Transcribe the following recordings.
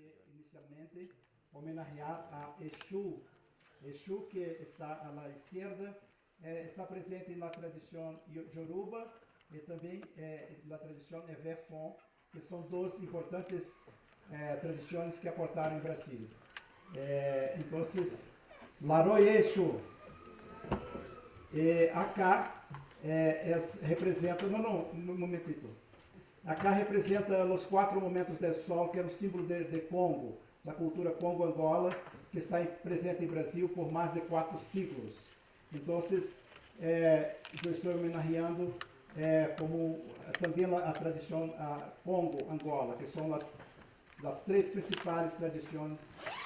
que inicialmente homenagear a Exu. Exu, que está à esquerda, está presente na tradição Yoruba e também na tradição Evé-Fon, que são duas importantes tradições que aportaram em Brasil. Então, Laroy Exu. Acá representa, um momentito. Acá representa os 4 momentos do sol, que era o símbolo de Congo, da cultura Congo-Angola, que está presente em Brasil por mais de 4 siglos. Então, eu estou homenageando como também a tradição Congo-Angola, que são as 3 principais tradições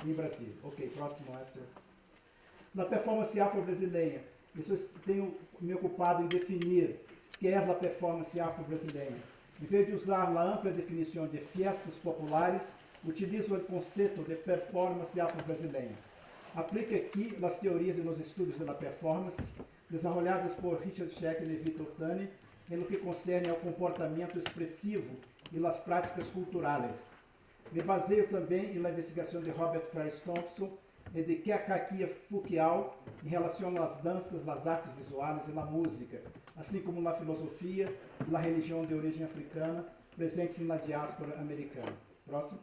em Brasil. Ok, próximo. Na performance afro-brasileira, isso tenho me ocupado em definir o que é a performance afro-brasileira. Em vez de usar a ampla definição de festas populares, utilizo o conceito de performance afro-brasileira. Aplica aqui as teorias e os estudos da performance, desenvolvidas por Richard Scheckler e Victor Tani, em lo que concerne ao comportamento expressivo e as práticas culturais. Me baseio também na investigação de Robert Ferris Thompson e de Keakakia Fukiao em relação às danças, às artes visuais e à música, assim como na filosofia e na religião de origem africana presentes na diáspora americana. Próximo.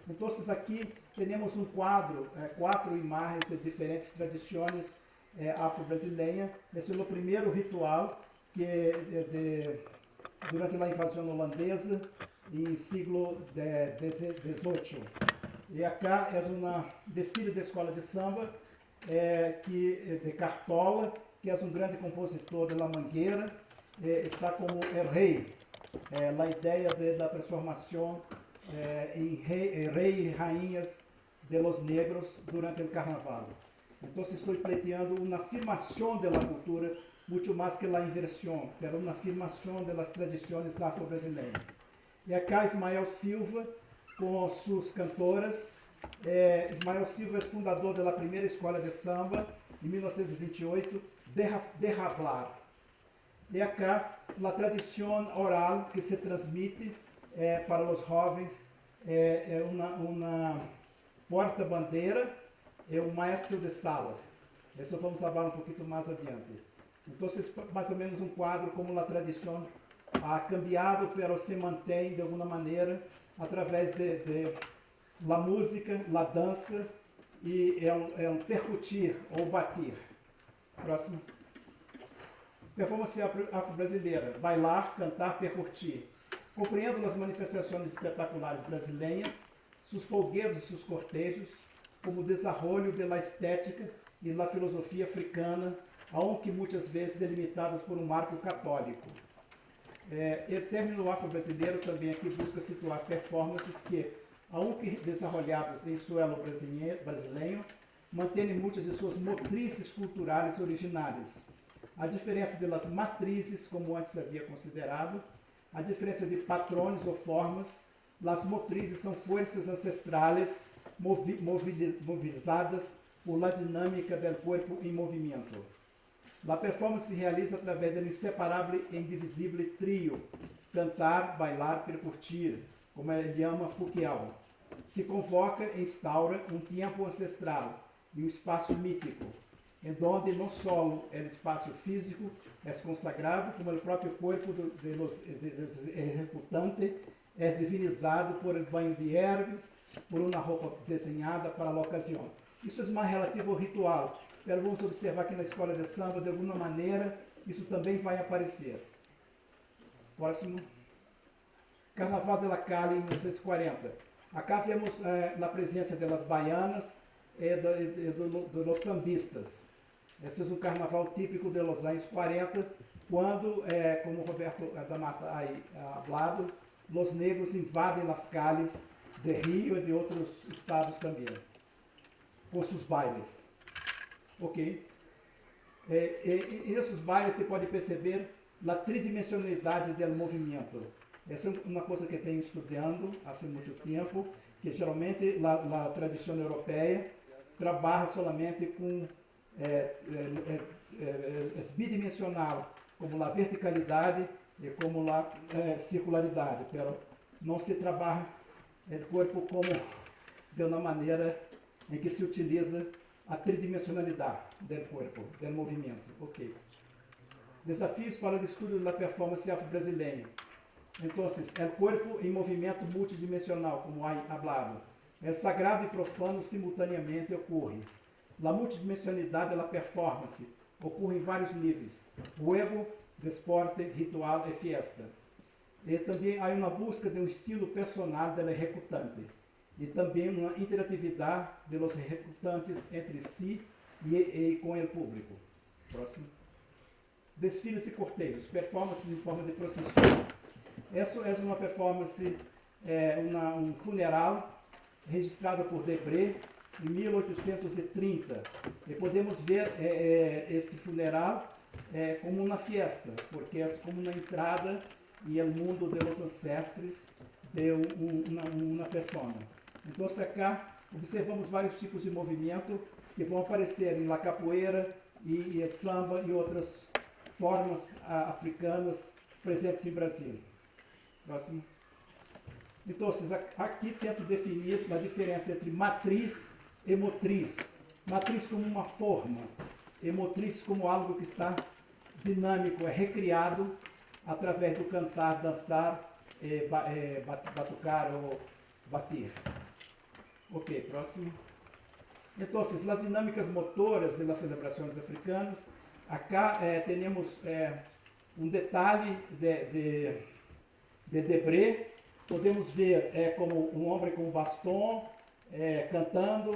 Então, aqui temos um quadro, 4 imagens de diferentes tradições afro-brasileiras. Esse é o primeiro ritual que durante a invasão holandesa em século XVIII. E acá é desfile da escola de samba de Cartola, que é um grande compositor da Mangueira, está como rei. A ideia da transformação em rei e rainhas de los negros durante o carnaval. Então, estou pleiteando uma afirmação da cultura, muito mais que a inversão, mas uma afirmação das tradições afro-brasileiras. E acá Ismael Silva, com suas cantoras. Ismael Silva é fundador da primeira escola de samba, em 1928, Derrablar. E acá, a tradição oral que se transmite para os jovens uma porta-bandeira e um maestro de salas. Isso vamos falar um pouquinho mais adiante. Então, mais ou menos um quadro como a tradição ha cambiado, pero se mantém de alguma maneira através de la música, la dança e o percutir ou batir. Próximo. Performance afro-brasileira. Bailar, cantar, percutir. Compreendo as manifestações espetaculares brasileiras, seus folguedos e seus cortejos, como desarrollo da estética e da filosofia africana, aunque muitas vezes delimitadas por um marco católico. O término afro-brasileiro também aqui busca situar performances que, aunque desenvolvidas em suelo brasileiro, mantêm muitas de suas motrizes culturais originárias. A diferença das matrizes, como antes havia considerado, a diferença de patrões ou formas, as motrizes são forças ancestrais movilizadas por la dinâmica do corpo em movimento. A performance se realiza através do inseparável e indivisível trio, cantar, bailar, percutir, como ele chama Fukiao. Se convoca e instaura um tempo ancestral e um espaço mítico, em donde não só o espaço físico é consagrado, como o próprio corpo dos executantes é divinizado por um banho de ervas, por uma roupa desenhada para a ocasião. Isso é mais relativo ao ritual. Pero vamos observar que na escola de samba, de alguma maneira, isso também vai aparecer. Próximo. Carnaval de la Cali, em 1940. Acá vemos a presença das baianas e dos sambistas. Esse é um carnaval típico de los anos 40, quando, como Roberto da Mata ha falado, os negros invadem as calles de Rio e de outros estados também, com seus bailes. Ok? E esses bailes você pode perceber a tridimensionalidade do movimento. Essa é uma coisa que venho estudando há muito tempo, que geralmente a tradição europeia trabalha somente com bidimensional, como a verticalidade e como a circularidade, mas não se trabalha o corpo como de uma maneira em que se utiliza a tridimensionalidade do corpo, do movimento. Ok. Desafios para o estudo da performance afro-brasileira. Então, é o corpo em movimento multidimensional, como há hablado. É sagrado e profano simultaneamente ocorre. A multidimensionalidade da performance ocorre em vários níveis: juego, desporte, ritual e fiesta. E também há uma busca de um estilo personal do executante e também uma interatividade dos executantes entre si e com o público. Próximo. Desfiles e cortejos, performances em forma de procissão. Essa é uma performance, um funeral registrado por Debré em 1830. E podemos ver esse funeral como uma festa, porque é como uma entrada e o mundo dos ancestros de uma pessoa. Então, acá observamos vários tipos de movimento que vão aparecer em la capoeira e samba e outras formas africanas presentes em Brasil. Próximo. Então, aqui tento definir a diferença entre matriz e motriz. Matriz como uma forma e motriz como algo que está dinâmico, é recriado através do cantar, dançar, batucar ou bater. Ok, próximo. Então, as dinâmicas motoras das celebrações africanas. Acá temos um detalhe de Debré. Podemos ver como um homem com bastom cantando,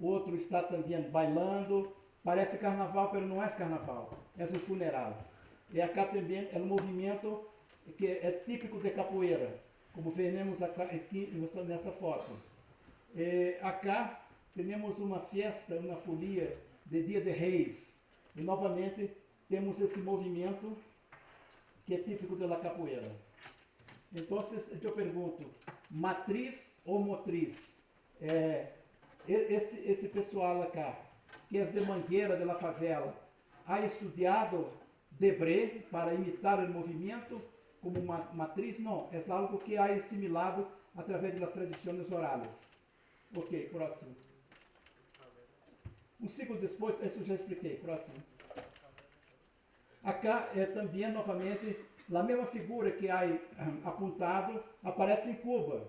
outro está também bailando. Parece carnaval, mas não é carnaval, é um funeral. E acá também é um movimento que é típico de capoeira, como vemos aqui nessa foto. Acá temos uma festa, uma folia de Dia de Reis. E novamente temos esse movimento que é típico da capoeira. Então, eu pergunto, matriz ou motriz? Esse pessoal acá, que é de Mangueira, de la favela, ha estudado Debré para imitar o movimento como matriz? Não, é algo que ha assimilado através das tradições orais. Ok, próximo. Um ciclo depois, isso eu já expliquei. Próximo. Acá também, novamente, a mesma figura que há apontado aparece em Cuba,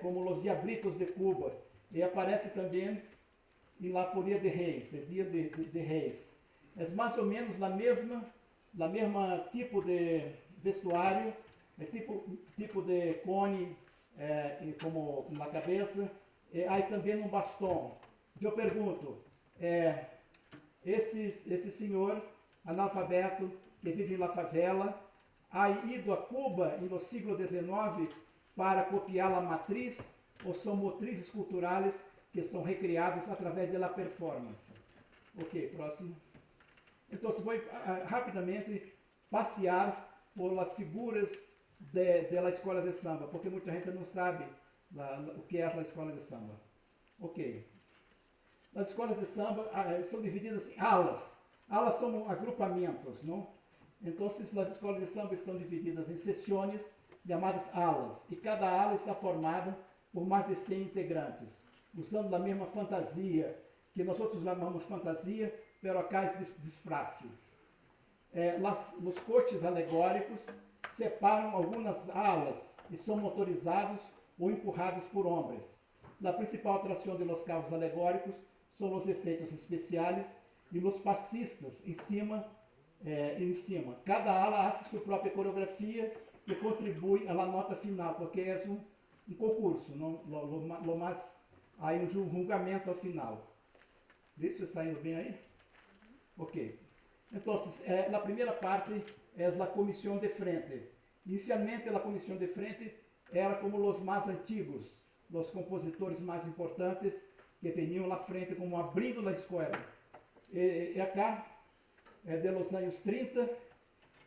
como os Diablitos de Cuba, e aparece também em La Folia de Reis, de Dias de Reis. É mais ou menos a mesma tipo de vestuário, tipo de cone, como na cabeça, e há também um bastão. Eu pergunto, esse senhor analfabeto que vive na favela ha ido a Cuba no século XIX para copiar a matriz ou são motrizes culturais que são recriadas através da performance? Ok, próximo. Então, vou rapidamente passear por as figuras da escola de samba, porque muita gente não sabe o que é a escola de samba. Ok. As escolas de samba são divididas em alas. Alas são agrupamentos, não? Então, as escolas de samba estão divididas em seções chamadas alas, e cada ala está formada por mais de 100 integrantes, usando a mesma fantasia, que nós outros chamamos fantasia, pero acá é disfrace. Os coches alegóricos separam algumas alas e são motorizados ou empurrados por homens. A principal atração dos carros alegóricos são os efeitos especiais e os passistas em cima. Cada ala faz sua própria coreografia e contribui à nota final, porque é um concurso, não? Lo mais há um julgamento ao final. Isso está indo bem aí? Ok. Então, a primeira parte é a comissão de frente. Inicialmente, a comissão de frente era como os mais antigos, os compositores mais importantes que vinham lá frente como abrindo a escola. E acá é de los anos 30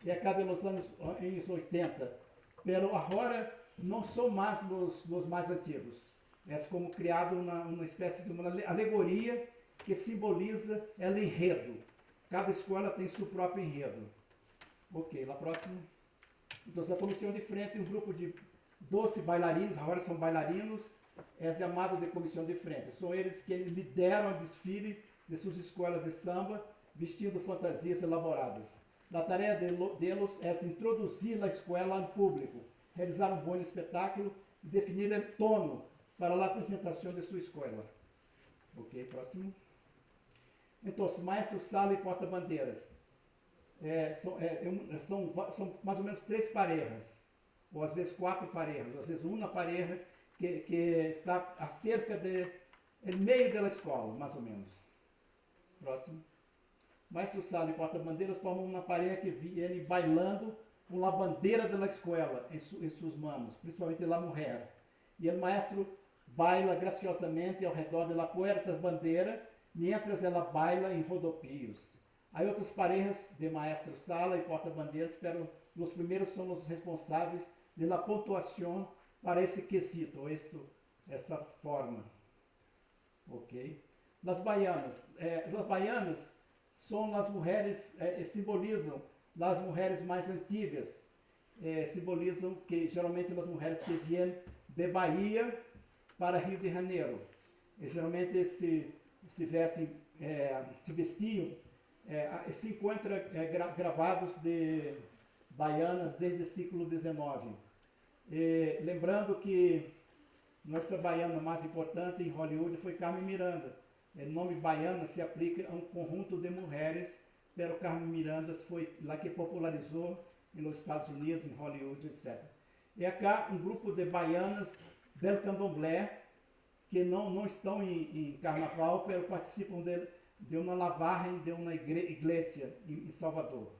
e acá de los anos 80. Pero agora não são mais os mais antigos. É como criado uma espécie de uma alegoria que simboliza o enredo. Cada escola tem seu próprio enredo. Ok, lá próximo. Então, a comissão de frente é um grupo de 12 bailarinos, agora são bailarinos, é chamado de comissão de frente. São eles que lideram o desfile de suas escolas de samba, vestindo fantasias elaboradas. A tarefa deles é introduzir a escola ao público, realizar um bom espetáculo e definir o tono para a apresentação de sua escola. Ok, próximo. Então, maestro, sala e porta-bandeiras. São mais ou menos 3 parejas, ou às vezes 4 parejas, às vezes uma pareja que está a cerca no meio da escola, mais ou menos. Próximo. Maestro, sala e porta-bandeiras formam uma pareja que viene bailando com a bandeira da escola em suas mãos, principalmente a mulher. E o maestro baila graciosamente ao redor da puerta bandeira, mientras ela baila em rodopios. Há outras parejas de maestro, sala e porta-bandeiras, pero os primeiros são os responsáveis pela pontuação para esse quesito, essa forma. Ok? As baianas são as mulheres, simbolizam as mulheres mais antigas, simbolizam que geralmente as mulheres que vêm de Bahia para Rio de Janeiro. E, geralmente se vestiam, se encontra gravados de baianas desde o século XIX. Lembrando que nossa baiana mais importante em Hollywood foi Carmen Miranda. O nome baiana se aplica a um conjunto de mulheres, pero Carmen Miranda foi lá que popularizou nos Estados Unidos, em Hollywood, etc. E acá um grupo de baianas del candomblé que não estão em carnaval, pero participam de uma lavagem de uma igreja em Salvador.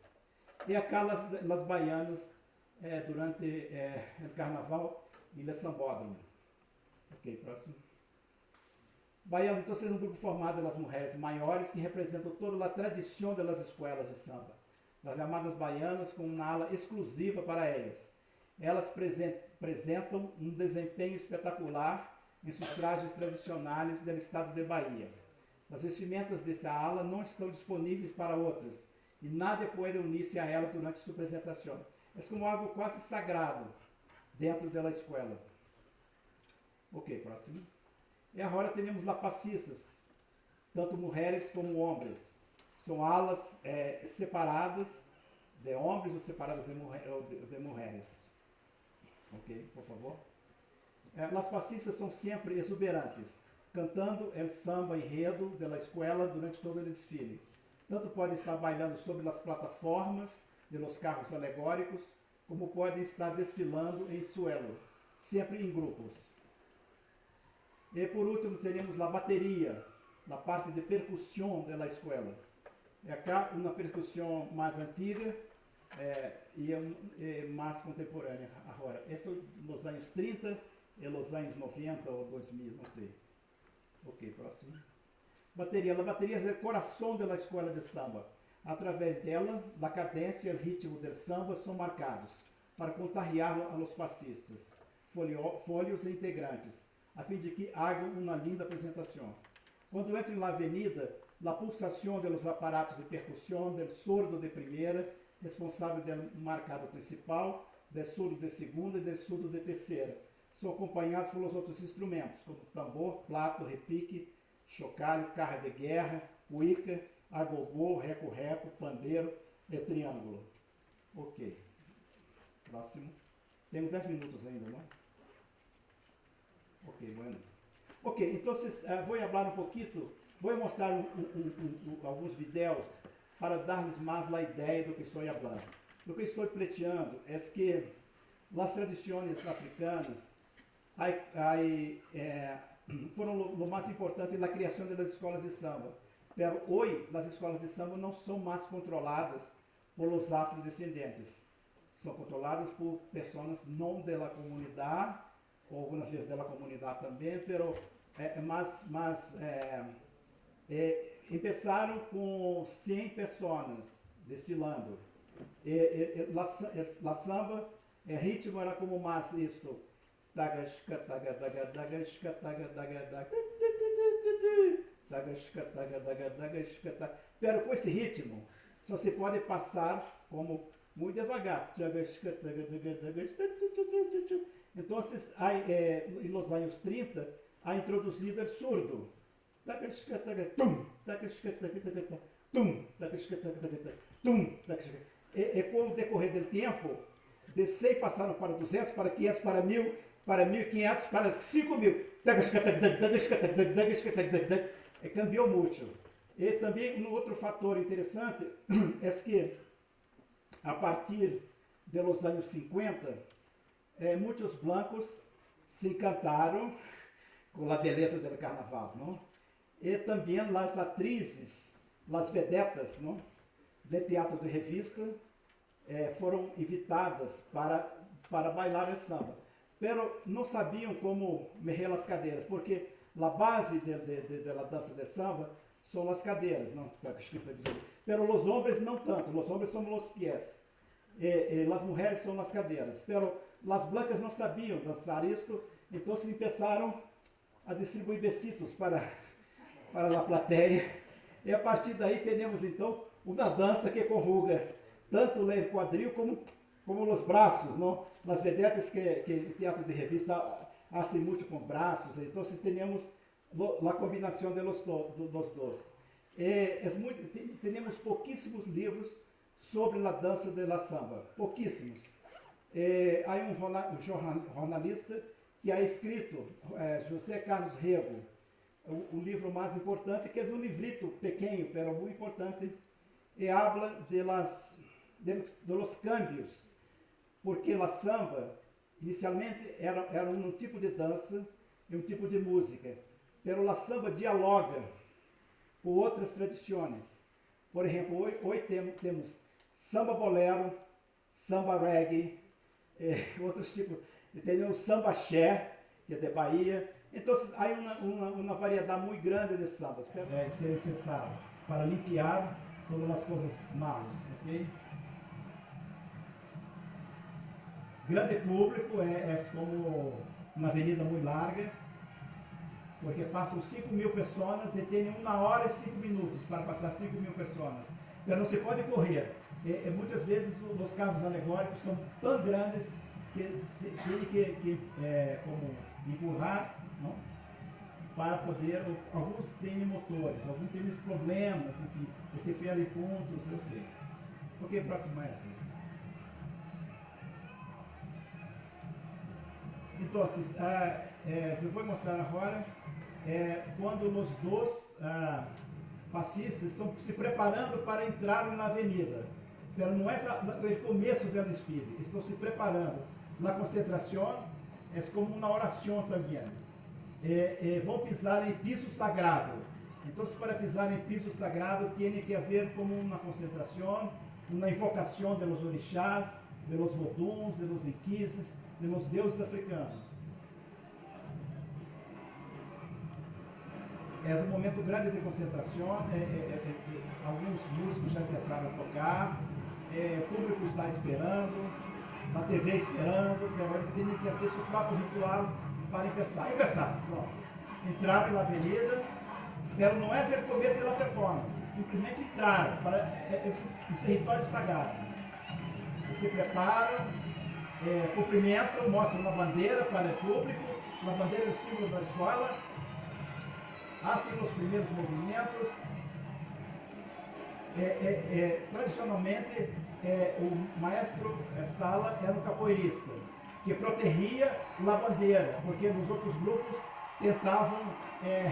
E acá as baianas durante o carnaval e o sambódromo. Ok, próximo. Baianos, então, são um grupo formado pelas mulheres maiores que representam toda a tradição das escolas de samba. As chamadas baianas com uma ala exclusiva para elas. Elas apresentam um desempenho espetacular em seus trajes tradicionais do estado de Bahia. As vestimentas dessa ala não estão disponíveis para outras e nada pode unir-se a ela durante sua apresentação. É como algo quase sagrado dentro da escola. Ok, próximo. E agora temos las passistas, tanto mulheres como homens. São alas separadas de homens ou separadas de mulheres. Ok, por favor. As passistas são sempre exuberantes, cantando o samba enredo da escola durante todo o desfile. Tanto podem estar bailando sobre as plataformas de los carros alegóricos, como podem estar desfilando em suelo, sempre em grupos. E por último teremos a bateria, a parte de percussão da escola. É cá uma percussão mais antiga e mais contemporânea agora. Isso nos anos 30 e nos anos 90 ou 2000, não sei. Ok, próximo. Bateria. A bateria é o coração da escola de samba. Através dela, a cadência e o ritmo do samba são marcados para contagiar a los passistas, folios e integrantes, a fim de que hagam uma linda apresentação. Quando entram na avenida, a pulsação dos aparatos de percussão, do surdo de primeira, responsável do marcado principal, do surdo de segunda e do surdo de terceira, são acompanhados pelos outros instrumentos, como tambor, plato, repique, chocalho, carro de guerra, cuíca, agogô, reco-reco, pandeiro e triângulo. Ok. Próximo. Temos 10 minutos ainda, não é? Ok, bueno. Ok, então vou falar um pouquinho, vou mostrar alguns vídeos para dar-lhes mais a ideia do que estou falando. O que estou pleiteando é que as tradições africanas foram o mais importante na criação das escolas de samba. Pero hoje, as escolas de samba não são mais controladas por os afrodescendentes. São controladas por pessoas não da comunidade, ou algumas vezes da comunidade também, pero começaram com 100 pessoas desfilando. La samba, o ritmo era como mais isto. Pero com esse ritmo, só se pode passar como muy devagar. Entonces, en los años 30, ha introducido el surdo. E com o decorrer do tempo, de 100 passaram para 200, para 500, para 1000, para 1500, para 5000. Cambiou muito. E também um outro fator interessante é que, a partir dos anos 50, muitos blancos se encantaram com a beleza do carnaval, não? E também as atrizes, as vedetas, não? De teatro de revista, foram invitadas para bailar o samba. Pero não sabiam como mexer as cadeiras, porque a base da dança de samba são as cadeiras, não? Pero os homens não tanto, os homens são os pés, e as mulheres são as cadeiras. Pero as blancas não sabiam dançar isto, então começaram a distribuir besitos para a plateia, e a partir daí temos então uma dança que conjuga tanto o quadril como os braços, não? As vedetas que teatro de revista fazem muito com braços, então temos a combinação dos dois. Temos pouquíssimos livros sobre a dança de la samba, pouquíssimos. Há um jornalista que ha escrito, José Carlos Rego, o livro mais importante, que é um livrito pequeno, mas muito importante, e habla de los cambios, porque a samba inicialmente era um tipo de dança e um tipo de música, pero a samba dialoga com outras tradições. Por exemplo, hoje temos samba bolero, samba reggae, outros tipos, temos samba axé, que é de Bahia. Então, há uma variedade muito grande de sambas, se é necessário, para limpiar todas as coisas malas, ok? Grande público é como uma avenida muito larga, porque passam 5.000 pessoas e tem 1 hora e 5 minutos para passar 5.000 pessoas. Então não se pode correr. Muitas vezes os carros alegóricos são tão grandes que tem que como empurrar, não? Para poder, alguns têm motores, alguns têm problemas, enfim, esse perde pontos, sei o quê. Ok, próximo maestro. Então, eu vou mostrar agora quando os dois passistas estão se preparando para entrar na avenida. Então, não é o começo do desfile, estão se preparando. Na concentração é como uma oração também. Vão pisar em piso sagrado. Então, para pisar em piso sagrado, tem que haver como uma concentração, uma invocação dos orixás, dos voduns, dos inquises, dos deuses africanos. É um momento grande de concentração. Alguns músicos já começaram a tocar, o público está esperando, a TV esperando, agora eles têm que fazer o próprio ritual para começar. Pronto. Entraram na avenida, mas não é o começo da performance, simplesmente entraram para o território sagrado. Eles se preparam, cumprimentam, mostram uma bandeira para o público, uma bandeira é o símbolo da escola, fazem os primeiros movimentos. Tradicionalmente, o maestro Sala era um capoeirista, que protegia a bandeira, porque nos outros grupos tentavam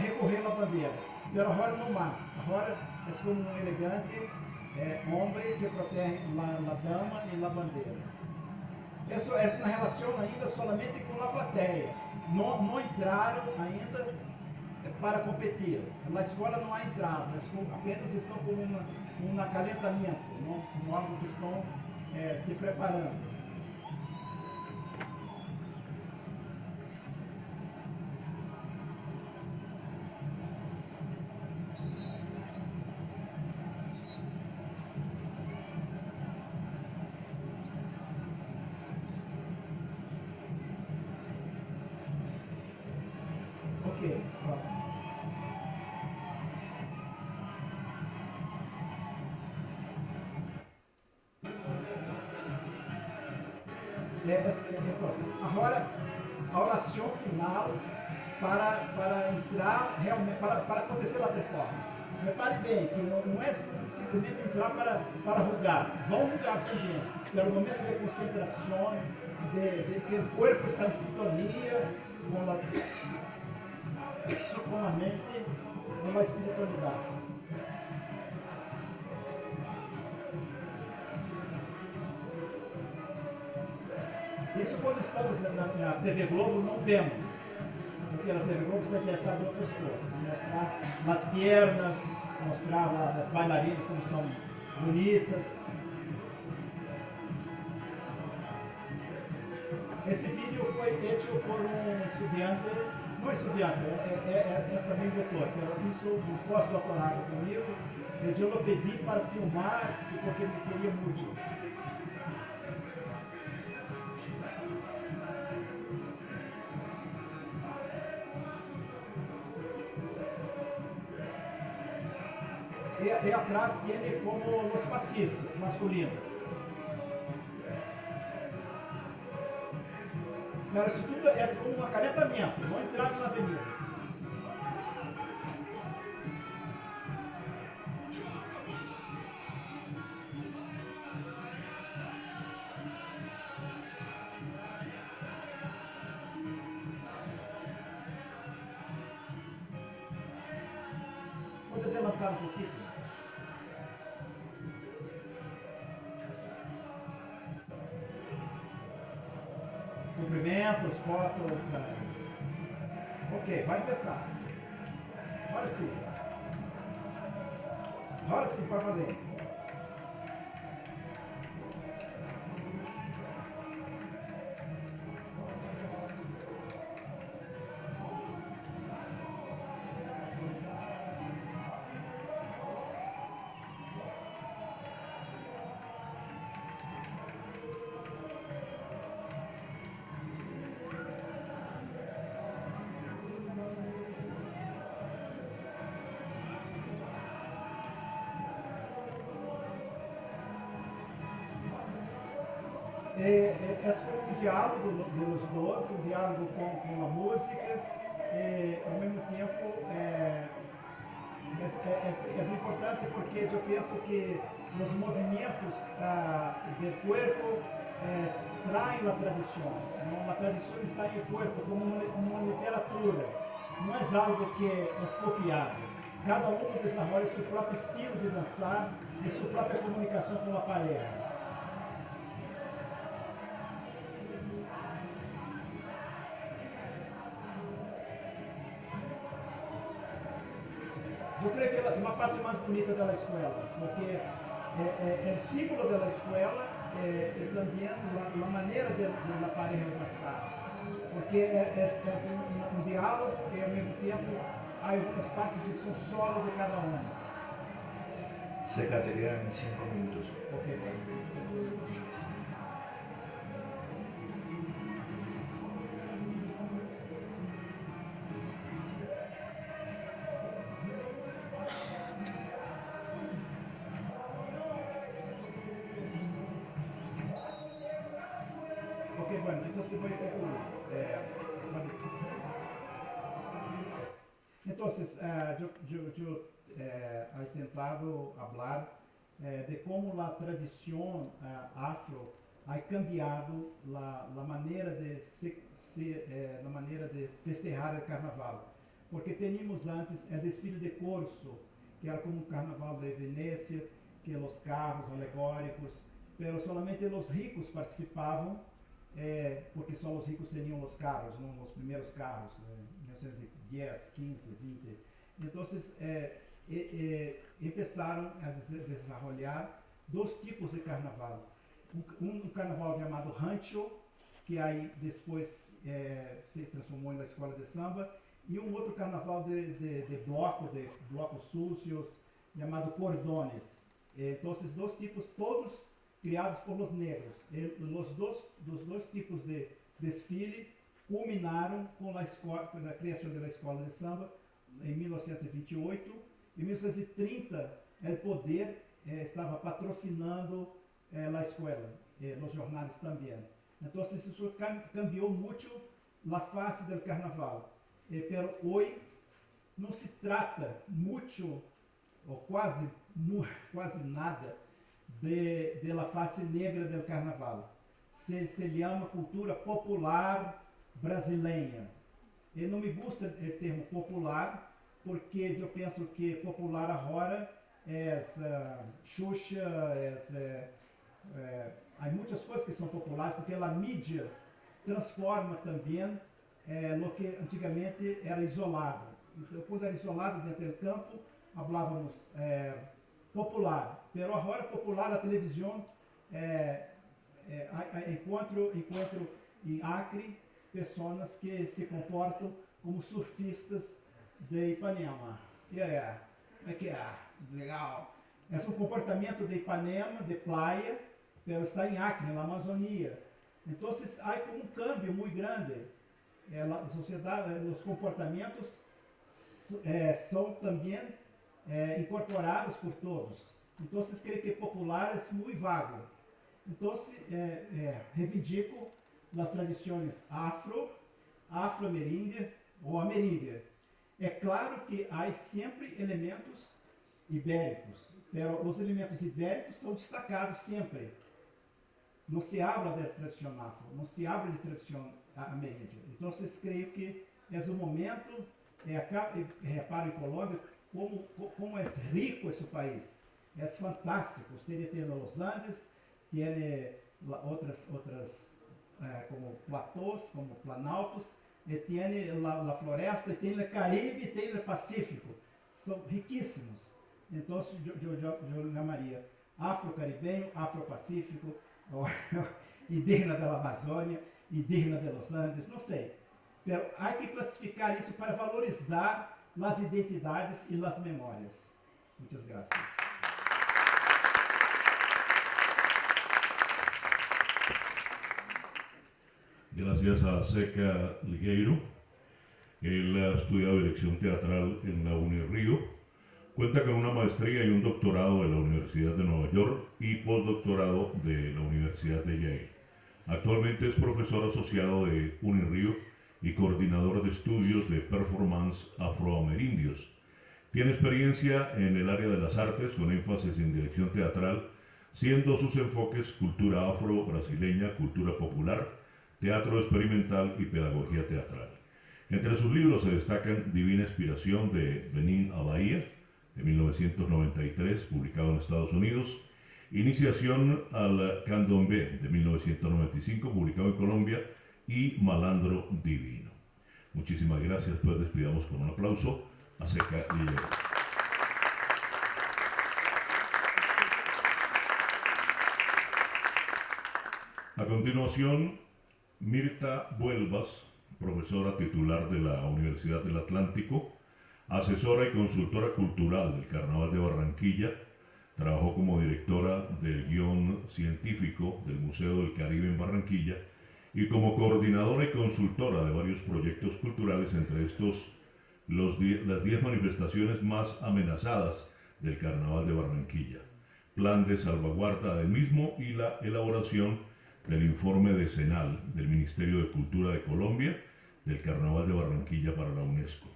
recorrer à bandeira. Mas agora não mais. Agora é como um elegante homem que protege a dama e a bandeira. Isso é uma relação ainda somente com a plateia. Não entraram ainda para competir. Na escola não há entrada, apenas estão com um acalentamento, como algo que estão se preparando. Ok, próximo. Então, agora, a oração final para entrar realmente, para acontecer a performance. Repare bem que não é simplesmente entrar para rugar. Vão rugar também, pelo momento de concentração, de que o corpo está em sintonia com a mente, com a espiritualidade. Isso quando estamos na TV Globo não vemos, porque na TV Globo está interessado em outras coisas, mostrar as pernas, mostrar as bailarinas como são bonitas. Esse vídeo foi feito por um estudante, não estudante, é também doutor, que isso no pós-doutorado comigo, eu lhe pedi para filmar, porque ele queria muito. E atrás tem como os passistas masculinos. Cara, isso tudo é como um acalentamento, não entrar na avenida. Pode adelantar um pouquinho? Cumprimentos, fotos. Ok, vai começar. Agora sim. Agora sim, para valer. É um diálogo dos dois, um diálogo com a música, ao mesmo tempo é importante porque eu penso que os movimentos do corpo traem a tradição. A tradição está no corpo como uma literatura, não é algo que é copiado. Cada um desenvolve seu próprio estilo de dançar e sua própria comunicação com a pareja. Eu creio que é uma parte mais bonita da escola, porque é o símbolo da escola e também a maneira da pareja dançar, porque é um diálogo e ao mesmo tempo há as partes que são solo de cada um. Secretaria em 5 minutos. Ok, vamos. Ok, bueno, entonces voy a concluir. Entonces, yo he tentado hablar de cómo la tradición afro ha cambiado la manera la manera de festejar el carnaval. Porque teníamos antes el desfile de corso, que era como un carnaval de Venecia, que los carros alegóricos, pero solamente los ricos participavam, porque só os ricos tinham os carros, não? Os primeiros carros, 1910, 15, 20. Então, começaram a desenvolver dois tipos de carnaval. Um carnaval chamado rancho, que aí depois se transformou na escola de samba, e um outro carnaval de blocos sucios, chamado cordones. Então, esses dois tipos, todos criados por los negros. Os dois tipos de desfile culminaram com a criação da escola de samba em 1928. Em 1930, o poder estava patrocinando a escola, os jornais também. Entonces eso cambió mucho la fase del carnaval. Pero hoy no se trata mucho o quase nada de la fase negra del carnaval. Se llama cultura popular brasileña. E não me gusta o termo popular, porque eu penso que popular agora é Xuxa, há muitas coisas que são populares, porque a mídia transforma também no que antigamente era isolado. Então, quando era isolado dentro do campo, falávamos popular. Pero agora popular a televisão encontro em Acre pessoas que se comportam como surfistas de Ipanema. Como é que é? Legal. É um comportamento de Ipanema, de praia, mas está em Acre, na Amazônia. Então, há como um câmbio muito grande. A sociedade, os comportamentos são também incorporados por todos. Então, creio que popular é muito vago. Então, reivindico as tradições afro-ameríndia ou ameríndia. É claro que há sempre elementos ibéricos, mas os elementos ibéricos são destacados sempre. Não se habla de tradição afro, não se habla de tradição ameríndia. Então, creio que é o momento, reparo em Colômbia, como é rico esse país. É fantástico. Usted tem os Andes, tem outras como platôs, como planaltos, e tem a floresta, e tem o Caribe, e tem o Pacífico. São riquíssimos. Então, eu chamaria afro-caribenho, afro-pacífico, indígena da Amazônia, indígena de Los Andes, não sei. Mas há que classificar isso para valorizar as identidades e as memórias. Muitas graças. Gracias a Zeca Ligueiro. Él ha estudiado dirección teatral en la Unirío. Cuenta con una maestría y un doctorado de la Universidad de Nueva York y postdoctorado de la Universidad de Yale. Actualmente es profesor asociado de Unirío y coordinador de estudios de performance afroamerindios. Tiene experiencia en el área de las artes con énfasis en dirección teatral, siendo sus enfoques cultura afro-brasileña, cultura popular, teatro experimental y pedagogía teatral. Entre sus libros se destacan Divina Inspiración de Benín a Bahía, de 1993, publicado en Estados Unidos, Iniciación al Candombe, de 1995, publicado en Colombia, y Malandro Divino. Muchísimas gracias, pues despidamos con un aplauso a Zeca Ligueiro. A continuación, Mirta Buelvas, profesora titular de la Universidad del Atlántico, asesora y consultora cultural del Carnaval de Barranquilla, trabajó como directora del guión científico del Museo del Caribe en Barranquilla y como coordinadora y consultora de varios proyectos culturales, entre estos las 10 manifestaciones más amenazadas del Carnaval de Barranquilla, plan de salvaguarda del mismo y la elaboración del informe decenal del Ministerio de Cultura de Colombia del Carnaval de Barranquilla para la UNESCO.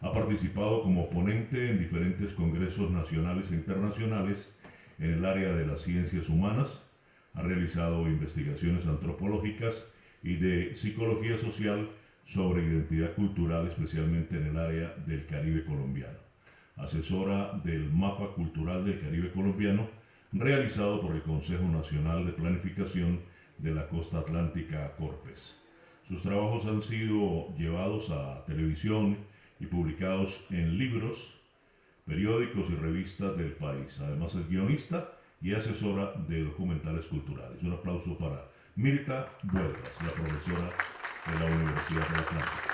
Ha participado como ponente en diferentes congresos nacionales e internacionales en el área de las ciencias humanas, ha realizado investigaciones antropológicas y de psicología social sobre identidad cultural, especialmente en el área del Caribe colombiano. Asesora del Mapa Cultural del Caribe colombiano, realizado por el Consejo Nacional de Planificación de la Costa Atlántica, Corpes. Sus trabajos han sido llevados a televisión y publicados en libros, periódicos y revistas del país. Además es guionista y asesora de documentales culturales. Un aplauso para Mirta Buelvas, la profesora de la Universidad del Atlántico.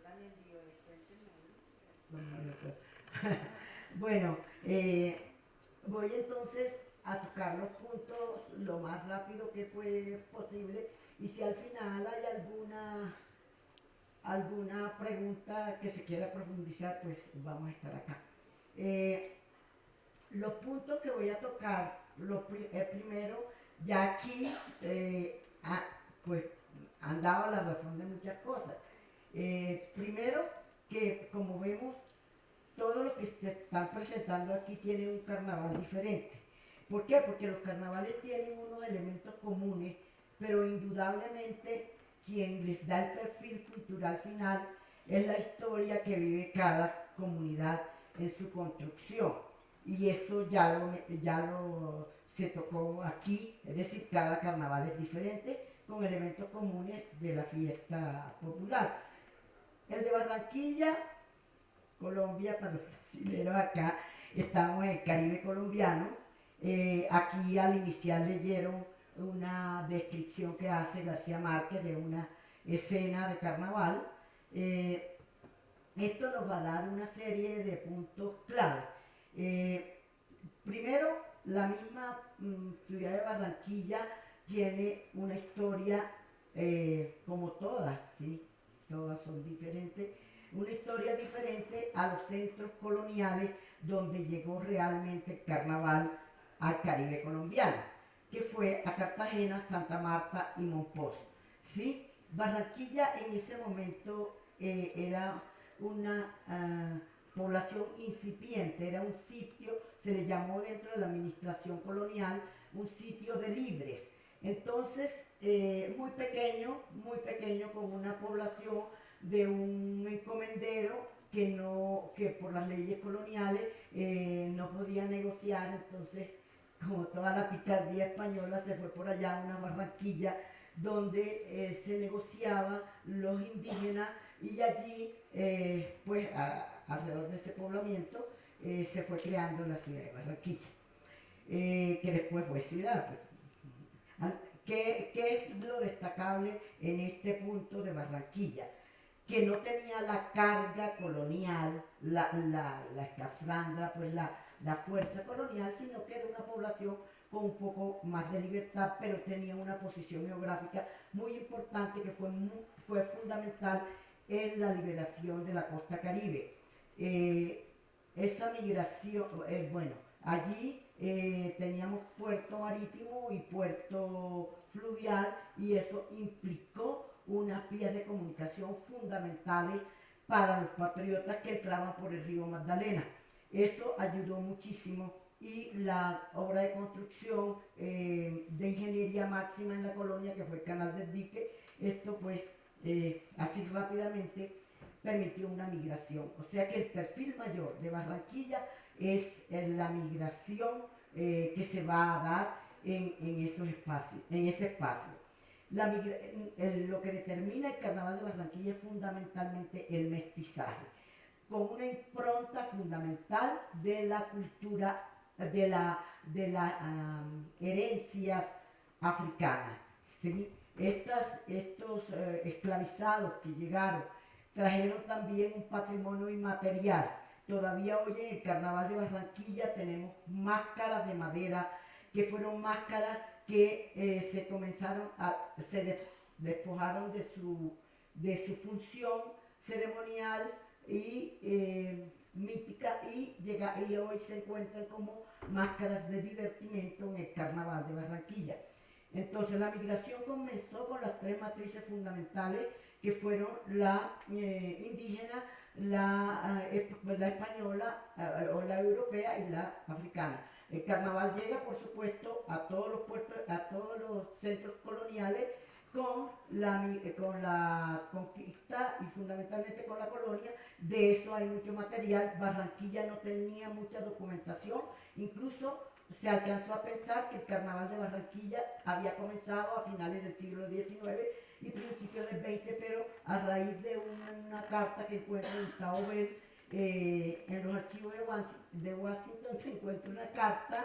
También Bueno, voy entonces a tocar los puntos lo más rápido que fue posible y si al final hay alguna pregunta que se quiera profundizar, pues vamos a estar acá. Los puntos que voy a tocar, primero, ya aquí, pues han dado la razón de muchas cosas. Primero, que como vemos, todo lo que se están presentando aquí tiene un carnaval diferente. ¿Por qué? Porque los carnavales tienen unos elementos comunes, pero indudablemente quien les da el perfil cultural final es la historia que vive cada comunidad en su construcción. Y eso se tocó aquí, es decir, cada carnaval es diferente con elementos comunes de la fiesta popular. El de Barranquilla, Colombia, para los brasileños acá, estamos en el Caribe colombiano. Aquí al iniciar leyeron una descripción que hace García Márquez de una escena de carnaval. Esto nos va a dar una serie de puntos clave. Primero, la misma ciudad de Barranquilla tiene una historia como todas, ¿sí? Todas son diferentes, una historia diferente a los centros coloniales donde llegó realmente el carnaval al Caribe colombiano, que fue a Cartagena, Santa Marta y Monpós, ¿sí? Barranquilla en ese momento era una población incipiente, era un sitio, se le llamó dentro de la administración colonial, un sitio de libres. Entonces, muy pequeño, con una población de un encomendero que por las leyes coloniales no podía negociar, entonces, como toda la picardía española, se fue por allá a una Barranquilla donde se negociaba los indígenas y allí, alrededor de ese poblamiento, se fue creando la ciudad de Barranquilla, que después fue ciudad. Pues. ¿Qué es lo destacable en este punto de Barranquilla? Que no tenía la carga colonial, la escafandra, pues la fuerza colonial, sino que era una población con un poco más de libertad, pero tenía una posición geográfica muy importante que fue fundamental en la liberación de la costa caribe. Esa migración, allí teníamos puerto marítimo y puerto fluvial y eso implicó unas vías de comunicación fundamentales para los patriotas que entraban por el río Magdalena. Eso ayudó muchísimo y la obra de construcción de ingeniería máxima en la colonia, que fue el canal del dique, esto pues así rápidamente permitió una migración. O sea que el perfil mayor de Barranquilla es la migración que se va a dar en ese espacio. Lo que determina el carnaval de Barranquilla es fundamentalmente el mestizaje, con una impronta fundamental de la cultura, de las herencias africanas, ¿sí? Estos esclavizados que llegaron trajeron también un patrimonio inmaterial. Todavía hoy en el carnaval de Barranquilla tenemos máscaras de madera, que fueron máscaras que se despojaron de su función ceremonial y mítica y hoy se encuentran como máscaras de divertimento en el carnaval de Barranquilla. Entonces la migración comenzó con las tres matrices fundamentales que fueron la indígena, la española o la europea y la africana. El carnaval llega, por supuesto, a todos los puertos, a todos los centros coloniales con la conquista y fundamentalmente con la colonia. De eso hay mucho material. Barranquilla no tenía mucha documentación, incluso se alcanzó a pensar que el carnaval de Barranquilla había comenzado a finales del siglo XIX y principios del XX, pero a raíz de una carta que encuentra Gustavo Bell en los archivos de Washington se encuentra una carta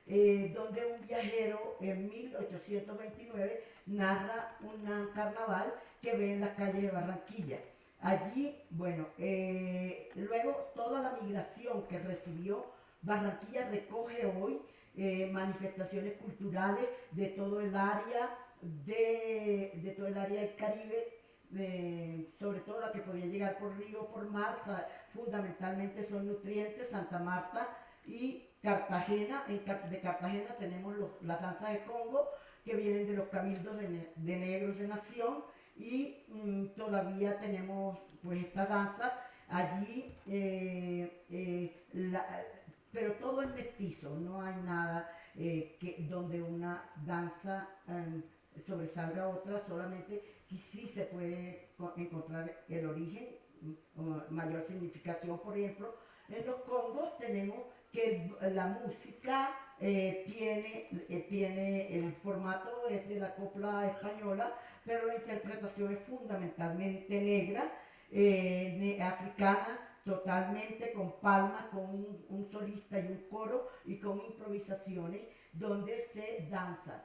donde un viajero en 1829 narra un carnaval que ve en las calles de Barranquilla. Allí, bueno, luego toda la migración que recibió, Barranquilla recoge hoy manifestaciones culturales de todo el área, de todo el área del Caribe, sobre todo la que podía llegar por río o por mar, fundamentalmente son Nutrientes, Santa Marta y Cartagena. De Cartagena tenemos las danzas de Congo que vienen de los cabildos de negros de Nación y todavía tenemos pues estas danzas allí, pero todo es mestizo, no hay nada donde una danza sobresalga a otra, solamente que sí se puede encontrar el origen, mayor significación. Por ejemplo, en los congos tenemos que la música tiene el formato es de la copla española, pero la interpretación es fundamentalmente negra, africana, totalmente con palmas, con un solista y un coro y con improvisaciones donde se danza.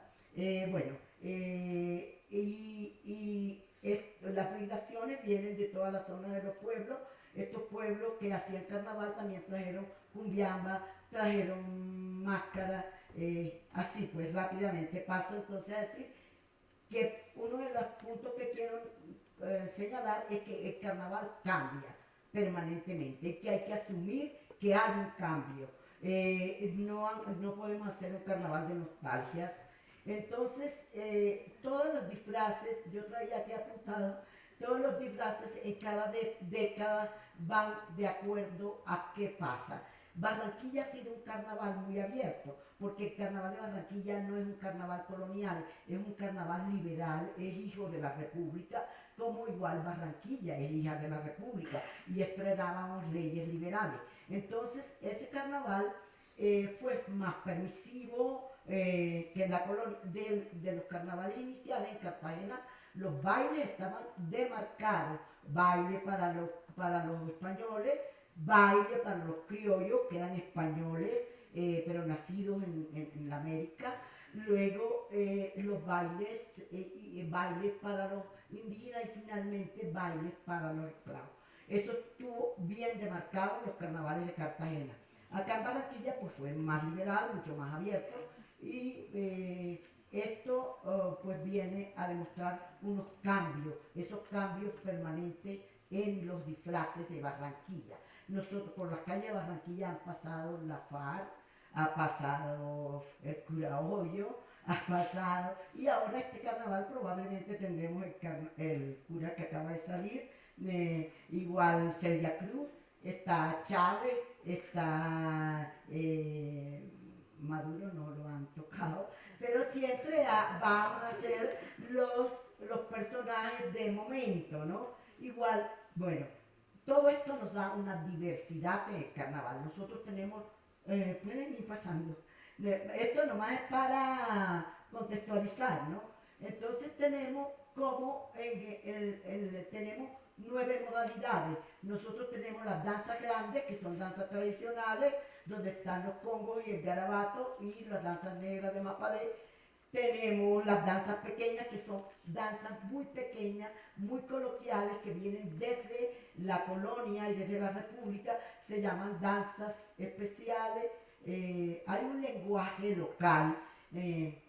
Las migraciones vienen de todas las zonas de los pueblos. Estos pueblos que hacían carnaval también trajeron cumbiamba, trajeron máscara, así pues rápidamente paso entonces a decir que uno de los puntos que quiero señalar es que el carnaval cambia permanentemente, que hay que asumir que hay un cambio. No podemos hacer un carnaval de nostalgias. Entonces, todos los disfraces, yo traía aquí apuntado, todos los disfraces en cada década van de acuerdo a qué pasa. Barranquilla ha sido un carnaval muy abierto, porque el carnaval de Barranquilla no es un carnaval colonial, es un carnaval liberal, es hijo de la República, como igual Barranquilla es hija de la República, y estrenábamos leyes liberales. Entonces, ese carnaval fue más permisivo que la colonia de los carnavales iniciales. En Cartagena los bailes estaban demarcados, baile para los españoles, baile para los criollos, que eran españoles, pero nacidos en la América. Luego los bailes, bailes para los indígenas y finalmente bailes para los esclavos. Eso estuvo bien demarcado en los carnavales de Cartagena. Acá en Barranquilla pues fue más liberal, mucho más abierto, y esto pues viene a demostrar unos cambios, esos cambios permanentes en los disfraces de Barranquilla. Nosotros por las calles de Barranquilla han pasado la FARC, ha pasado el cura Hoyo, ha pasado, y ahora este carnaval probablemente tendremos el cura que acaba de salir, igual Celia Cruz, está Chávez, está Maduro, no lo han tocado, pero siempre van a ser los personajes de momento, ¿no? Igual, bueno, todo esto nos da una diversidad de carnaval. Nosotros tenemos, pueden ir pasando, esto nomás es para contextualizar, ¿no? Entonces tenemos como tenemos 9 modalidades. Nosotros tenemos las danzas grandes, que son danzas tradicionales, donde están los congos y el garabato, y las danzas negras de Mapalé. Tenemos las danzas pequeñas, que son danzas muy pequeñas, muy coloquiales, que vienen desde la colonia y desde la república, se llaman danzas especiales. Hay un lenguaje local que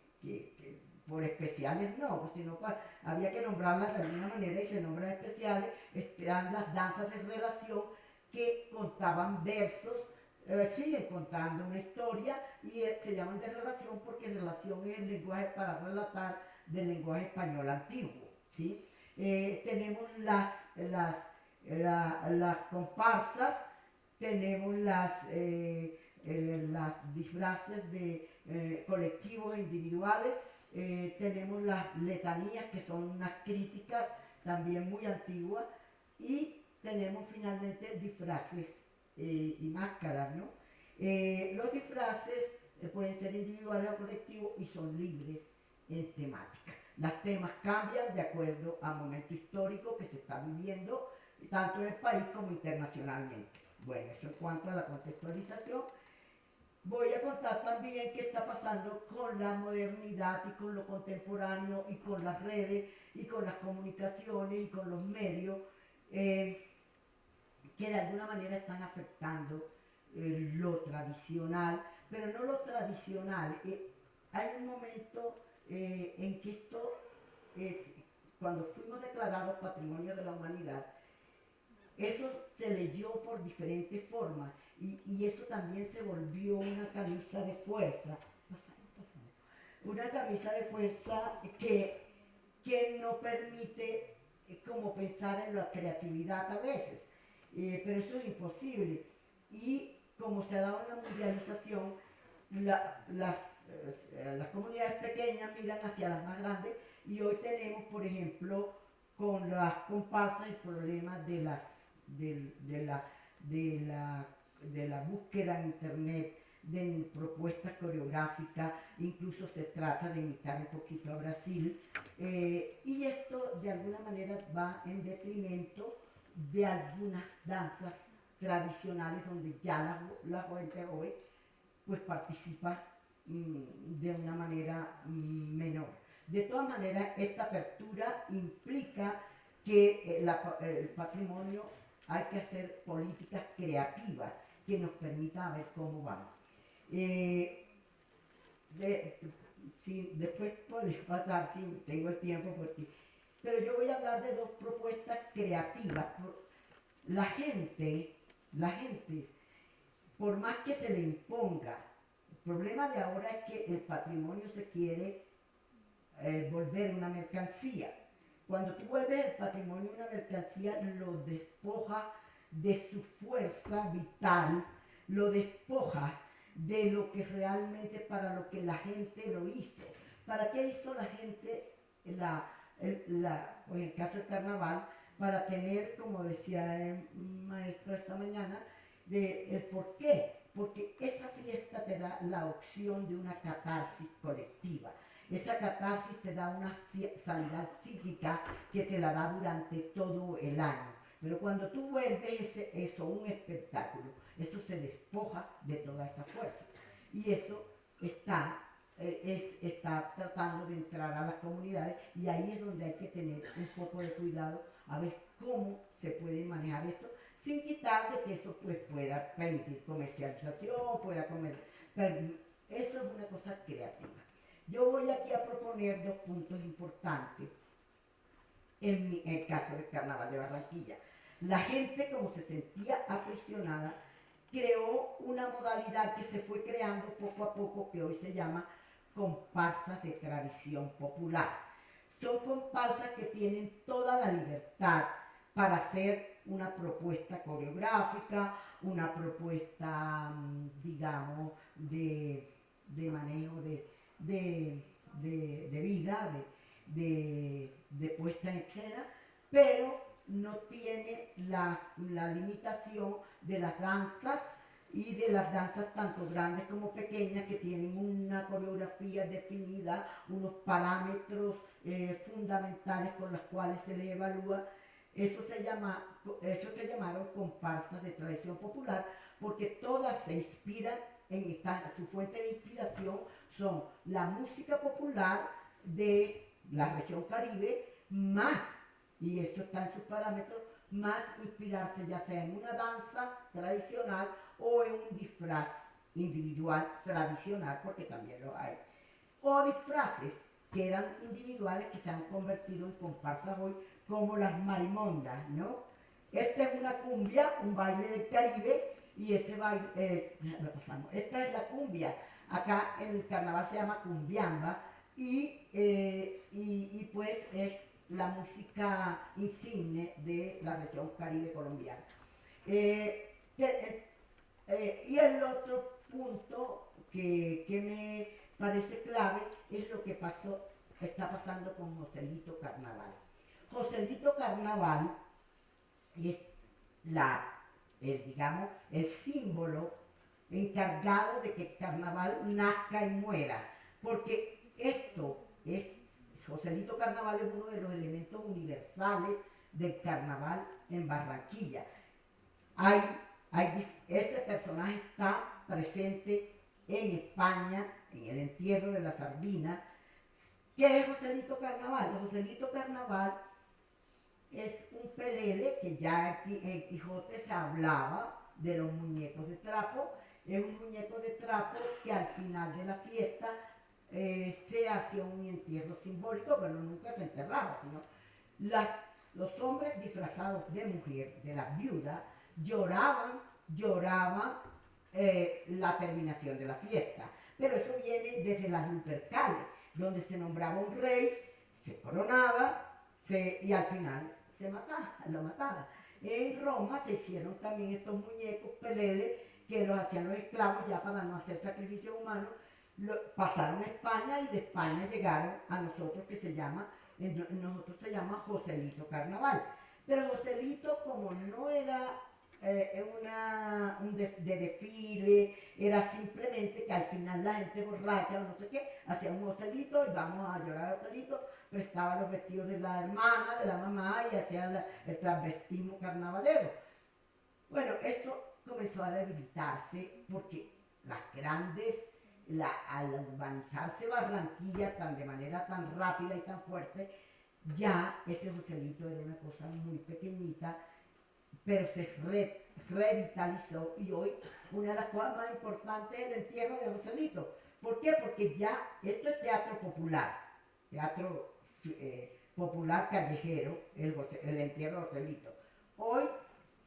por especiales no, sino había que nombrarlas de alguna manera y se nombran especiales. Están las danzas de relación que contaban versos, siguen contando una historia y se llaman de relación porque relación es el lenguaje para relatar del lenguaje español antiguo, ¿sí? Tenemos las comparsas, tenemos las disfraces de colectivos e individuales, tenemos las letanías, que son unas críticas también muy antiguas, y tenemos finalmente disfraces y máscaras, ¿no? Los disfraces pueden ser individuales o colectivos y son libres en temática. Las temas cambian de acuerdo al momento histórico que se está viviendo, tanto en el país como internacionalmente. Bueno, eso en cuanto a la contextualización. Voy a contar también qué está pasando con la modernidad y con lo contemporáneo y con las redes y con las comunicaciones y con los medios, que de alguna manera están afectando lo tradicional, pero no lo tradicional. Hay un momento en que esto, cuando fuimos declarados Patrimonio de la Humanidad, eso se leyó por diferentes formas y eso también se volvió una camisa de fuerza. Una camisa de fuerza que no permite como pensar en la creatividad a veces, pero eso es imposible. Y como se ha dado una mundialización, las comunidades pequeñas miran hacia las más grandes y hoy tenemos, por ejemplo, con las comparsas el problema de la búsqueda en internet de propuestas coreográficas, incluso se trata de imitar un poquito a Brasil, y esto de alguna manera va en detrimento de algunas danzas tradicionales donde ya la gente joven pues participa de una manera menor. De todas maneras, esta apertura implica que el patrimonio hay que hacer políticas creativas que nos permitan ver cómo vamos. Después podría pasar, si tengo el tiempo, pero yo voy a hablar de dos propuestas creativas. La gente, por más que se le imponga, el problema de ahora es que el patrimonio se quiere volver una mercancía. Cuando tú vuelves el patrimonio una mercancía, lo despojas de su fuerza vital, lo despojas de lo que realmente para lo que la gente lo hizo. ¿Para qué hizo la gente en el caso del carnaval? Para tener, como decía el maestro esta mañana, el por qué. Porque esa fiesta te da la opción de una catarsis colectiva. Esa catarsis te da una sanidad psíquica que te la da durante todo el año. Pero cuando tú vuelves eso un espectáculo, eso se despoja de toda esa fuerza. Y eso está tratando de entrar a las comunidades y ahí es donde hay que tener un poco de cuidado a ver cómo se puede manejar esto sin quitar de que eso pues pueda permitir comercialización, eso es una cosa creativa. Yo voy aquí a proponer dos puntos importantes en el caso del Carnaval de Barranquilla. La gente, como se sentía aprisionada, creó una modalidad que se fue creando poco a poco que hoy se llama comparsas de tradición popular. Son comparsas que tienen toda la libertad para hacer una propuesta coreográfica, una propuesta, digamos, de manejo de vida, de puesta en escena, pero no tiene la limitación de las danzas y de las danzas tanto grandes como pequeñas que tienen una coreografía definida, unos parámetros fundamentales con los cuales se les evalúa. Eso se llamaron comparsas de tradición popular porque todas se inspiran su fuente de inspiración son la música popular de la región Caribe más, y eso está en sus parámetros, más inspirarse ya sea en una danza tradicional o en un disfraz individual tradicional, porque también lo hay, o disfraces que eran individuales que se han convertido en comparsas hoy, como las marimondas, ¿no? Esta es una cumbia, un baile del Caribe, y ese baile, esta es la cumbia. Acá en el carnaval se llama cumbiamba y pues es la música insigne de la región Caribe colombiana. Y el otro punto que me parece clave es lo que está pasando con Joselito Carnaval. Joselito Carnaval es digamos, el símbolo encargado de que el carnaval nazca y muera, porque Joselito Carnaval es uno de los elementos universales del carnaval en Barranquilla. Ese personaje está presente en España, en el entierro de la sardina. ¿Qué es Joselito Carnaval? Joselito Carnaval es un pelele que ya en Quijote se hablaba de los muñecos de trapo. Es un muñeco de trapo que al final de la fiesta se hacía un entierro simbólico, pero nunca se enterraba, sino los hombres disfrazados de mujer, de las viudas, lloraban la terminación de la fiesta. Pero eso viene desde las Lupercales, donde se nombraba un rey, se coronaba y al final lo mataba. En Roma se hicieron también estos muñecos peleles que los hacían los esclavos ya para no hacer sacrificios humanos. Pasaron a España y de España llegaron a nosotros nosotros se llama Joselito Carnaval. Pero Joselito, como no era de desfile, era simplemente que al final la gente borracha o no sé qué, hacía un Joselito y vamos a llorar a Joselito, prestaba los vestidos de la hermana, de la mamá y hacía el transvestismo carnavalero. Bueno, eso comenzó a debilitarse porque al urbanizarse Barranquilla de manera tan rápida y tan fuerte, ya ese Joselito era una cosa muy pequeñita, pero se revitalizó y hoy una de las cosas más importantes es el entierro de Joselito. ¿Por qué? Porque ya esto es teatro popular popular callejero, el entierro de Joselito. Hoy,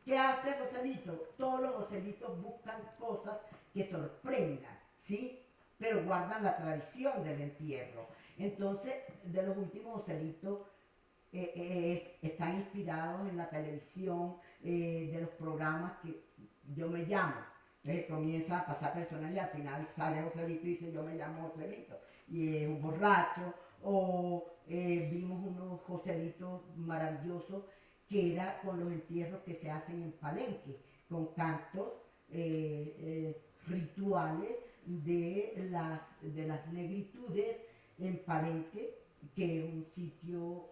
¿qué hace Joselito? Todos los Joselitos buscan cosas que sorprendan, ¿sí? Pero guardan la tradición del entierro. Entonces, de los últimos Joselitos están inspirados en la televisión, de los programas que Yo Me Llamo. Entonces comienza a pasar personas y al final sale Joselito y dice yo me llamo Joselito. Y es un borracho. O vimos unos Joselitos maravillosos que era con los entierros que se hacen en Palenque, con cantos rituales de las negritudes en Palenque, que es un sitio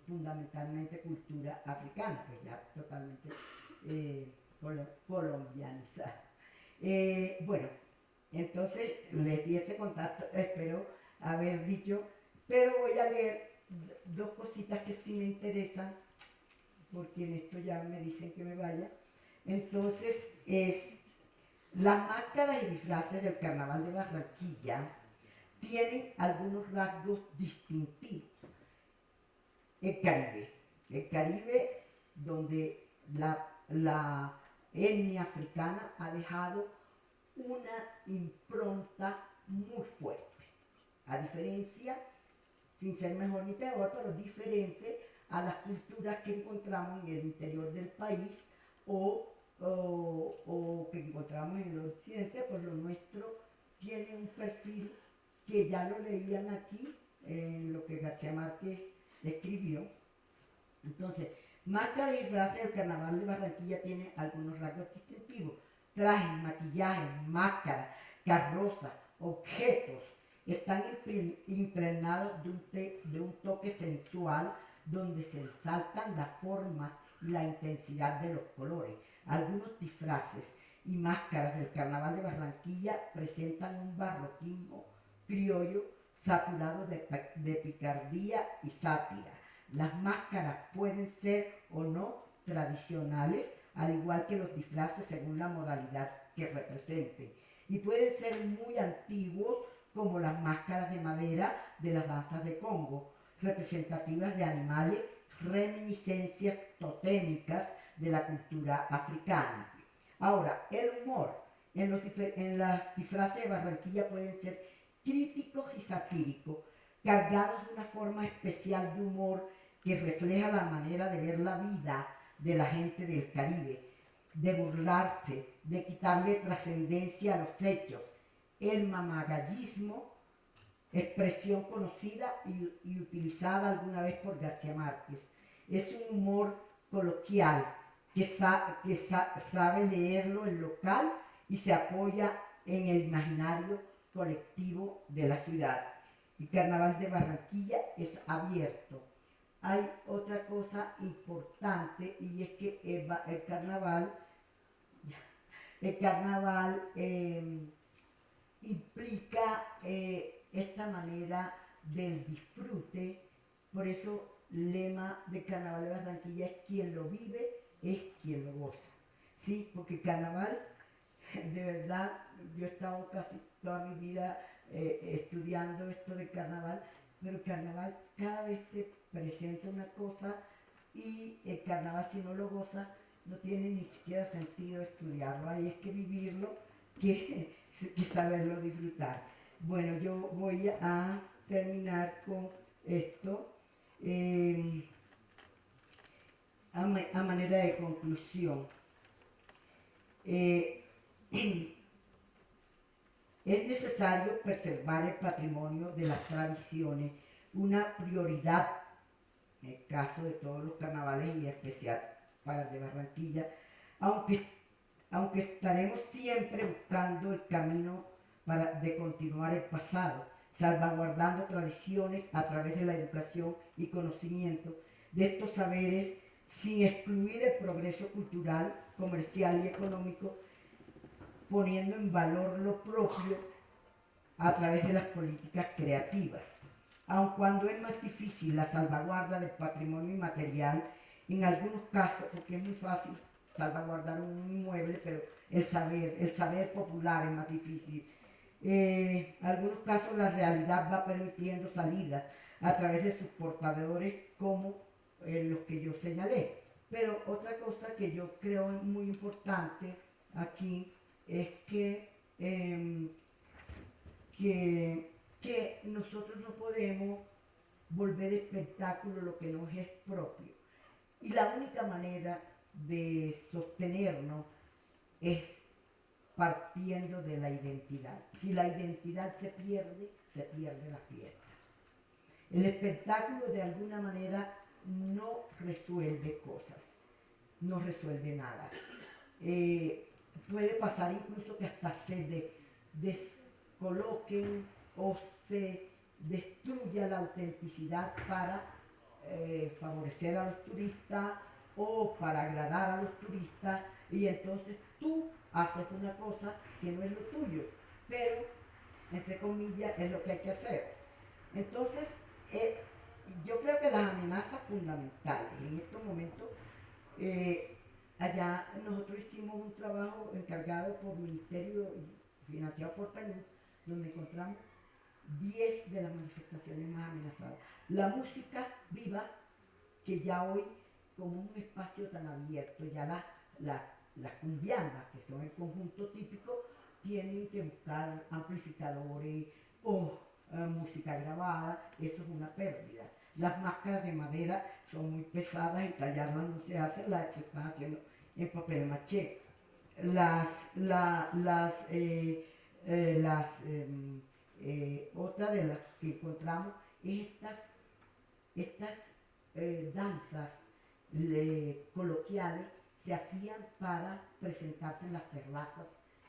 fundamentalmente cultura africana, pues ya totalmente colombianizada. Bueno, entonces les di ese contacto, espero haber dicho, pero voy a leer dos cositas que sí me interesan, porque en esto ya me dicen que me vaya. Entonces las máscaras y disfraces del Carnaval de Barranquilla tienen algunos rasgos distintivos. El Caribe donde la etnia africana ha dejado una impronta muy fuerte, a diferencia, sin ser mejor ni peor, pero diferente a las culturas que encontramos en el interior del país o que encontramos en el occidente. Pues lo nuestro tiene un perfil que ya lo leían aquí en lo que García Márquez escribió. Entonces, máscaras y disfraces del Carnaval de Barranquilla tiene algunos rasgos distintivos. Trajes, maquillajes, máscaras, carrozas, objetos están impregnados de un toque sensual donde se resaltan las formas y la intensidad de los colores. Algunos disfraces y máscaras del Carnaval de Barranquilla presentan un barroquismo criollo saturado de picardía y sátira. Las máscaras pueden ser o no tradicionales, al igual que los disfraces según la modalidad que representen. Y pueden ser muy antiguos, como las máscaras de madera de las danzas de Congo, representativas de animales, reminiscencias totémicas de la cultura africana. Ahora, el humor en las disfraces de Barranquilla pueden ser críticos y satíricos, cargados de una forma especial de humor que refleja la manera de ver la vida de la gente del Caribe, de burlarse, de quitarle trascendencia a los hechos. El mamagallismo, expresión conocida y utilizada alguna vez por García Márquez, es un humor coloquial que sabe leerlo en local y se apoya en el imaginario colectivo de la ciudad. El Carnaval de Barranquilla es abierto. Hay otra cosa importante y es que el carnaval implica esta manera del disfrute Por eso, lema del Carnaval de Barranquilla es quien lo vive, es quien lo goza. ¿Sí? Porque Carnaval, de verdad, yo he estado casi toda mi vida estudiando esto del Carnaval, pero el Carnaval cada vez te presenta una cosa y el Carnaval, si no lo goza, no tiene ni siquiera sentido estudiarlo. Ahí es que vivirlo, que saberlo disfrutar. Bueno, yo voy a terminar con esto. A manera de conclusión, es necesario preservar el patrimonio de las tradiciones, una prioridad en el caso de todos los carnavales y en especial para el de Barranquilla, aunque estaremos siempre buscando el camino de continuar el pasado, salvaguardando tradiciones a través de la educación y conocimiento de estos saberes, sin excluir el progreso cultural, comercial y económico, poniendo en valor lo propio a través de las políticas creativas. Aun cuando es más difícil la salvaguarda del patrimonio inmaterial, en algunos casos, porque es muy fácil salvaguardar un inmueble, pero el saber popular es más difícil. En algunos casos la realidad va permitiendo salidas a través de sus portadores como los que yo señalé. Pero otra cosa que yo creo muy importante aquí es que nosotros no podemos volver espectáculo lo que nos es propio. Y la única manera de sostenernos es partiendo de la identidad. Si la identidad se pierde la fiesta. El espectáculo de alguna manera no resuelve cosas, no resuelve nada. Puede pasar incluso que hasta se descoloquen o se destruya la autenticidad para favorecer a los turistas o para agradar a los turistas, y entonces tú haces una cosa que no es lo tuyo, pero entre comillas es lo que hay que hacer. Entonces yo creo que las amenazas fundamentales en estos momentos, allá nosotros hicimos un trabajo encargado por Ministerio financiado por Perú, donde encontramos 10 de las manifestaciones más amenazadas. La música viva, que ya hoy, como un espacio tan abierto, ya las cumbiambas, que son el conjunto típico, tienen que buscar amplificadores o música grabada, eso es una pérdida. Las máscaras de madera son muy pesadas y tallarlas no se hace, las se están haciendo en papel maché. Otra de las que encontramos es estas danzas coloquiales se hacían para presentarse en las terrazas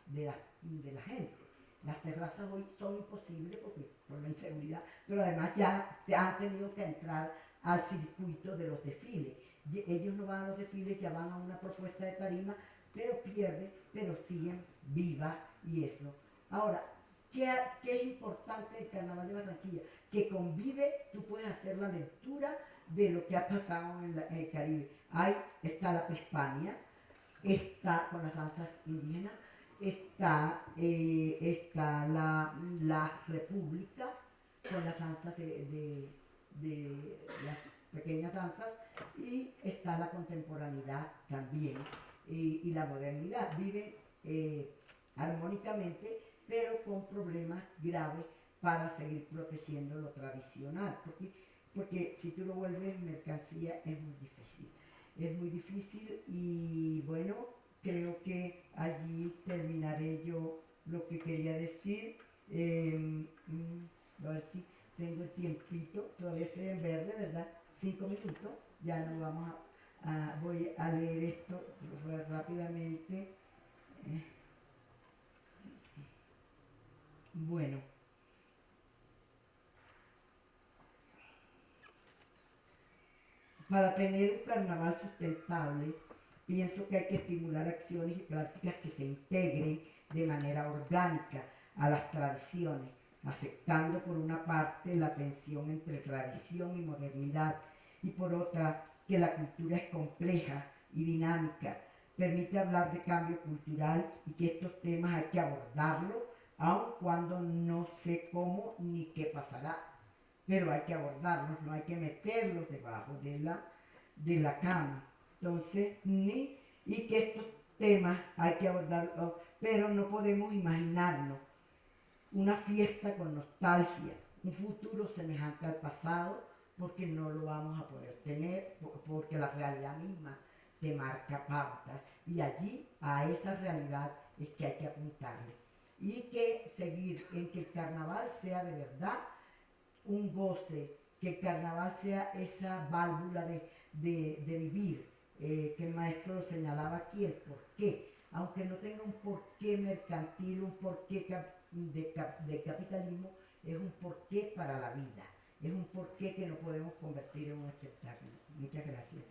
de la gente. Las terrazas hoy son imposibles por la inseguridad, pero además ya han tenido que entrar al circuito de los desfiles. Ellos no van a los desfiles, ya van a una propuesta de tarima, pero pierden, pero siguen vivas y eso. Ahora, ¿qué es importante del Carnaval de Barranquilla? Que convive, tú puedes hacer la lectura de lo que ha pasado en el Caribe. Ahí está la Hispania, está con las danzas indígenas, está la República con las danzas de las pequeñas danzas, y está la contemporaneidad también y la modernidad. Viven armónicamente, pero con problemas graves para seguir protegiendo lo tradicional, porque si tú lo vuelves mercancía es muy difícil. Es muy difícil y bueno, creo que allí terminaré yo lo que quería decir. A ver si tengo el tiempito, todavía estoy en verde, ¿verdad? 5 minutos, ya no vamos voy a leer esto rápidamente. Bueno. Para tener un carnaval sustentable, pienso que hay que estimular acciones y prácticas que se integren de manera orgánica a las tradiciones, aceptando por una parte la tensión entre tradición y modernidad y por otra que la cultura es compleja y dinámica, permite hablar de cambio cultural y que estos temas hay que abordarlos, aun cuando no sé cómo ni qué pasará, pero hay que abordarlos, no hay que meterlos debajo de la cama. Entonces, y que estos temas hay que abordarlos, pero no podemos imaginarnos una fiesta con nostalgia, un futuro semejante al pasado, porque no lo vamos a poder tener, porque la realidad misma te marca pautas y allí a esa realidad es que hay que apuntarle y que seguir en que el carnaval sea de verdad un goce, que el carnaval sea esa válvula de vivir, que el maestro lo señalaba aquí, el porqué, aunque no tenga un porqué mercantil, un porqué de capitalismo, es un porqué para la vida, es un porqué que no podemos convertir en un espectáculo. Muchas gracias.